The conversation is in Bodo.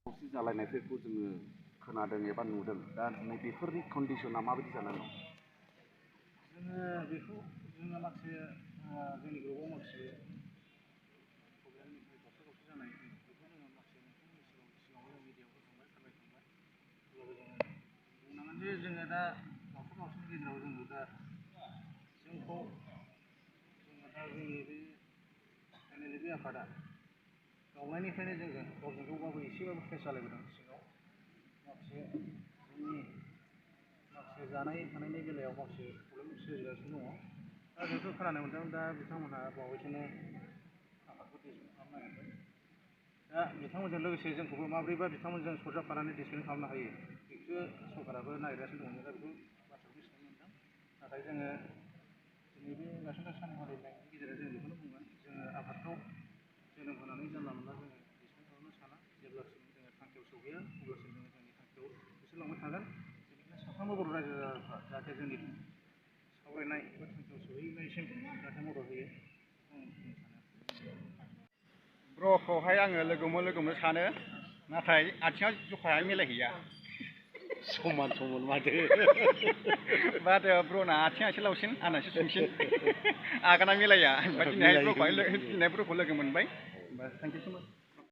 खौसे जालायनायफोरखौ जोङो खोनादों एबा नुदों दा नैबेफोरनि कन्डिसना माबायदि जानानै दं? जोङो बेखौ जोङो माखासे जोंनि ग्रुपआव माखासे प्रब्लेमनिफ्राय दावराव जानाय बेखौ जोङो माखासे नोंथांमोननि सिगाङाव जों मिडियाआव होखांबाय सावरायखांबाय अब्लाबो जोङो बुंनांगोन जे जोङो दा दावराव-दावसिनि गेजेराव जोङो दा जोङो दा जोंनि बे NLD आफादा गावनायनिफ्रायनो जोङो गावजों गावबाबो एसेबाबो फेस जालायबोदों सिगाङाव माखासे जोंनि माखासे जानाय थानायनि बेलायाव माखासे प्रब्लेम सोलिगासिनो दङ दा जोंथ' खोनानो मोनदों दा बिथांमोनहा बावैसोनो आफादखौ डिसमेन्ट खालामनो नागिरदों दा बिथांमोनजों लोगोसे जोंखौबो माब्रैबा बिथांमोनजों सरजाबफानानै डिसमेन्ट खालामनो हायो बेखौ सरकाराबो नागिरगासिनो दङ दा बेखौ बाथ्राखौ मिथिनो मोनदों नाथाय जोङो जोंनि बे गायसननाय सान फालिनायनि गेजेरजों जों बेखौनो बुंगोन जोङो आफादखौ जोनोम होनानै जानला मोनला जोङो डिसमेन्ट खालामनो साना जेब्लासिम जोङो थांखियाव सहैया अब्लासिम जोङो जोंनि थांखियाव होसोलांबाय थागोन बेनिखायनो साफ्रोमबो बर' रायजो राजाफ्रा जाहाथे जोंनि सावरायनाय एबा थांखियाव सहैनायसिम जाहाथे मदद होयो बेखौ आं बुंनो सानो। ब्र'खौहाय आङो लोगो मोननो सानो नाथाय आथिङा जखाया मिलायहैया समान माथो माथो ब्र'ना आथिङा एसे लावसिन आंना एसे सुंसिन आगाना मिलाया ओमफ्राय दिनैहाय ब्र'खौ लोगो मोनबाय होमबा थेंक इउ सो माच।